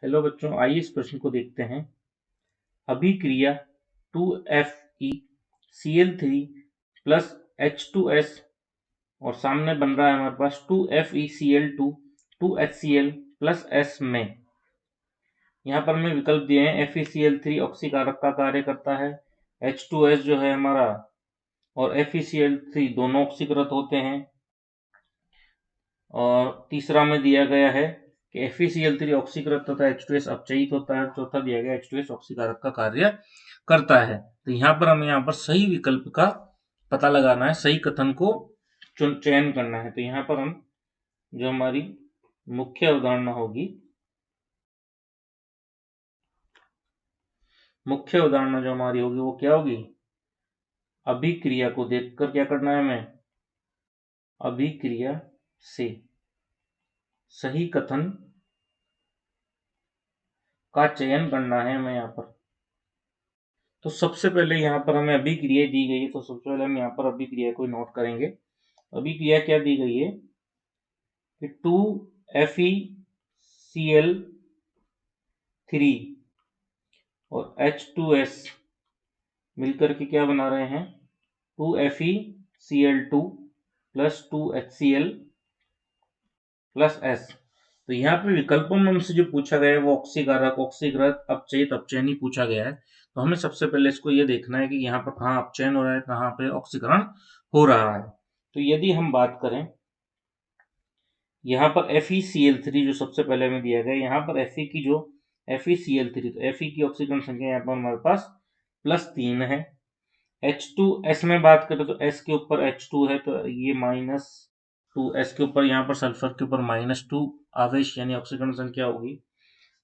Hello बच्चों, आइए इस प्रश्न को देखते हैं। अभिक्रिया 2FeCl3 प्लस H2S और सामने बन रहा है हमारे पास 2FeCl2 2HCl प्लस S में। यहाँ पर हमें विकल्प दिए हैं। FeCl3 ऑक्सीकारक का कार्य करता है, H2S जो है हमारा और FeCl3 दोनों ऑक्सीकृत होते हैं, और तीसरा में दिया गया है कि FeCl3 ऑक्सीकृत तथा H2S अपचयित होता है। चौथा दिया गया H2S ऑक्सीकारक का कार्य करता है। तो यहाँ पर हमें यहाँ पर सही विकल्प का पता लगाना है, सही कथन को चयन करना है। तो यहाँ पर हम जो हमारी मुख्य अवधारणा होगी, मुख्य अवधारणा जो हमारी होगी वो क्या होगी? अभिक्रिया को देखकर क्या करना है हमें? अभिक्रिया से सही कथन का चयन करना है हमें यहाँ पर। तो सबसे पहले यहाँ पर हमें अभिक्रिया दी गई है, तो सबसे पहले हम यहाँ पर अभिक्रिया को नोट करेंगे। अभिक्रिया क्या दी गई है कि 2FeCl3 और H2S मिलकर के क्या बना रहे हैं? 2FeCl2 plus 2HCl plus S। तो यहाँ पे विकल्पों में हमसे जो पूछा गया है वो ऑक्सीकारक, ऑक्सीकृत, अपचयित, अपचयनी पूछा गया है। तो हमें सबसे पहले इसको ये देखना है कि यहाँ पर कहाँ अपचयन हो रहा है, कहाँ पे ऑक्सीकरण हो रहा है। तो यदि हम बात करें यहाँ पर FeCl3 जो सबसे पहले में दिया गया, यहाँ पर Fe की जो FeCl3, तो Fe की ऑक्सीकरण संख्या यहाँ पर हमारे पास +3 है। H2S में बात करें तो S के ऊपर H2 है, तो ये -2, S के ऊपर यहाँ पर सल्फर के ऊपर -2 आवेश यानी ऑक्सीकरण संख्या होगी।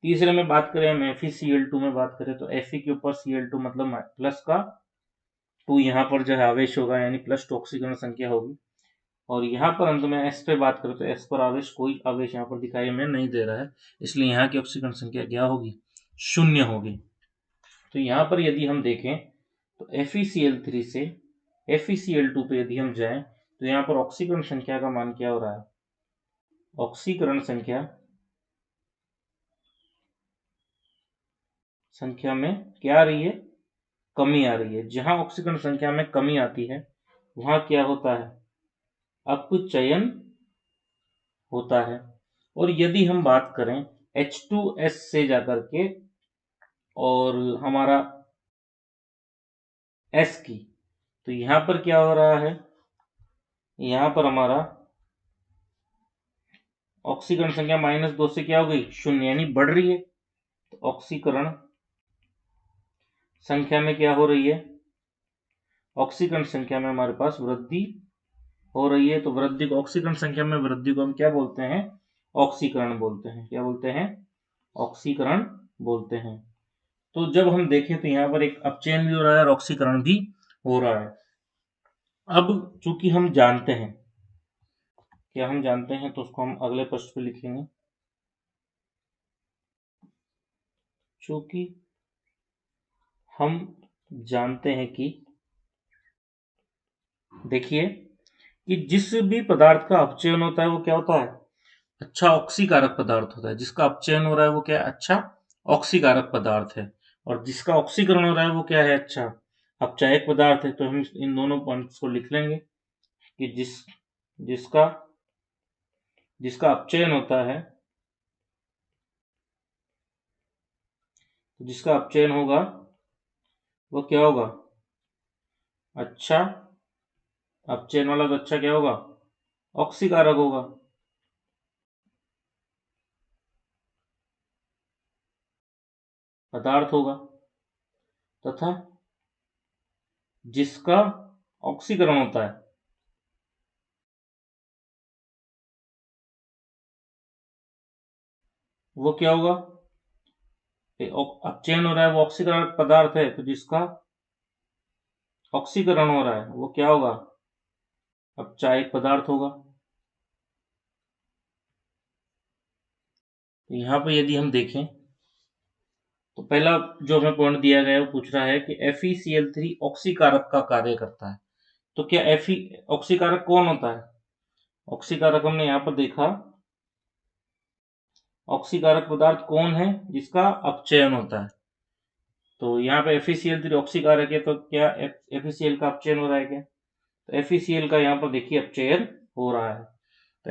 तीसरे में बात करें हम FeCl2 में बात करें तो Fe के ऊपर Cl2 मतलब प्लस का 2 यहाँ पर जो है आवेश होगा, यानी +2 ऑक्सीकरण संख्या होगी। और यहाँ पर अंत में S पे बात करें तो S पर आवेश, कोई आवेश यहाँ पर दिखाई हमें नहीं दे रहा है, इसलिए यहाँ की ऑक्सीकरण संख्या क्या होगी? 0 होगी। तो यहाँ पर यदि हम देखें तो FeCl3 से FeCl2 पे यदि हम जाएं तो यहाँ पर ऑक्सीकरण संख्या का मान क्या हो रहा है? ऑक्सीकरण संख्या में क्या आ रही है? कमी आ रही है। जहां ऑक्सीकरण संख्या में कमी आती है वहां क्या होता है? अपचयन होता है। और यदि हम बात करें H2S से जाकर के और हमारा S की, तो यहाँ पर क्या हो रहा है? यहाँ पर हमारा ऑक्सीकरण संख्या -2 से क्या हो गई? 0, यानी बढ़ रही है। तो ऑक्सीकरण संख्या में क्या हो रही है? ऑक्सीकरण संख्या में हमारे पास वृद्धि हो रही है। तो वृद्धि को, ऑक्सीकरण संख्या में वृद्धि को हम क्या बोलते हैं? ऑक्सीकरण बोलते हैं। क्या बोलते हैं? ऑक्सीकरण बोलते हैं। तो जब हम देखें तो यहाँ पर एक अपचयन भी हो रहा है और ऑक्सीकरण भी हो रहा है। अब चूंकि हम जानते हैं, क्या हम जानते हैं, तो उसको हम अगले पृष्ठ पे लिखेंगे। चूंकि हम जानते हैं कि, देखिए कि जिस भी पदार्थ का अपचयन होता है वो क्या होता है? अच्छा ऑक्सीकारक पदार्थ होता है। जिसका अपचयन हो रहा है वो क्या है? अच्छा ऑक्सीकारक पदार्थ है। और जिसका ऑक्सीकरण हो रहा है वो क्या है? अच्छा अपचायक पदार्थ है। तो हम इन दोनों पॉइंट्स को लिख लेंगे कि जिसका अपचयन होता है, जिसका अपचयन होगा वो क्या होगा? अच्छा अपचयन वाला तो अच्छा क्या होगा? ऑक्सीकारक होगा। पदार्थ होगा तथा जिसका ऑक्सीकरण होता है वो क्या होगा? अपचयन हो रहा है वो ऑक्सीकरण पदार्थ है, तो जिसका ऑक्सीकरण हो रहा है वो क्या होगा? अपचायक पदार्थ होगा। तो यहाँ पे यदि हम देखें तो पहला जो हमें पॉइंट दिया गया है वो पूछ रहा है कि FeCl3 ऑक्सीकारक का कार्य करता है। तो क्या ऑक्सीकारक कौन होता है? ऑक्सीकारक हमने यहाँ पर देखा, ऑक्सीकारक पदार्थ कौन है जिसका अपचयन होता है? तो यहाँ पे FeCl3 ऑक्सीकारक है, तो क्या FeCl का अपचयन हो रहा है क्या? तो FeCl का यहाँ पर देखिए अपचयन हो रहा है। तो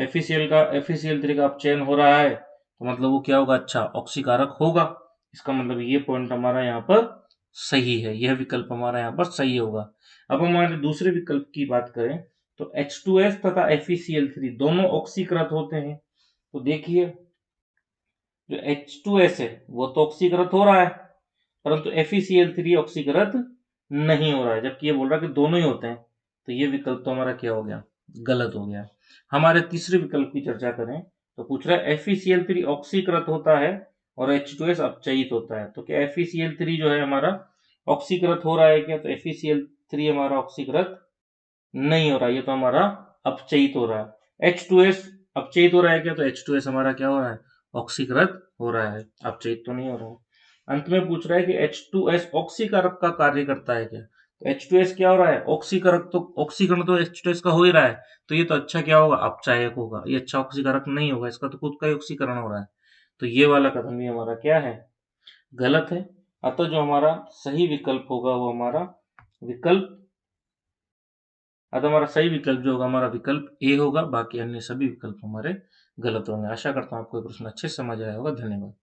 FeCl3 का अपचयन हो रहा है, तो मतलब वो क्या होगा? अच्छा, ऑक्सीकारक होगा। इसका मतलब ये पॉइंट हमारा यहाँ पर सही है, यह विकल्प हमारा यहाँ पर सही होगा। अब हमारे दूसरे विकल्प की बात करें तो H2S तथा FeCl3 दोनों ऑक्सीकृत होते हैं। तो देखिए जो H2S है वो तो ऑक्सीकृत हो रहा है, परंतु FeCl3 ऑक्सीकृत नहीं हो रहा है, जबकि ये बोल रहा है कि दोनों ही होते हैं। तो ये विकल्प तो हमारा क्या हो गया? गलत हो गया। हमारे तीसरे विकल्प की चर्चा करें तो पूछ रहा है FeCl3 ऑक्सीकृत होता है और H2S अपचयित होता है। तो क्या FeCl3 जो है हमारा ऑक्सीकृत हो रहा है क्या? तो FeCl3 हमारा ऑक्सीकृत नहीं हो रहा है, ये तो हमारा अपचयित हो रहा है। H2S अपचयित हो रहा है क्या? तो H2S हमारा क्या हो रहा है? ऑक्सीकृत हो रहा है, अपचयित तो नहीं हो रहा है। अंत में पूछ रहा है कि H2S ऑक्सीकारक का कार्य करता है क्या? तो H2S क्या हो रहा है? ऑक्सीकारक, तो ऑक्सीकरण तो H2S का हो ही रहा है, तो ये तो अच्छा क्या होगा? अपचायक होगा। ये अच्छा ऑक्सीकारक नहीं होगा, इसका तो खुद का ही ऑक्सीकरण हो रहा है। तो ये वाला कथन भी हमारा क्या है? गलत है। अतः जो हमारा सही विकल्प होगा वो हमारा विकल्प अतः हमारा सही विकल्प जो होगा हमारा विकल्प ए होगा, बाकी अन्य सभी विकल्प हमारे गलत होंगे। आशा करता हूँ आपको ये प्रश्न अच्छे से समझ आया होगा। धन्यवाद।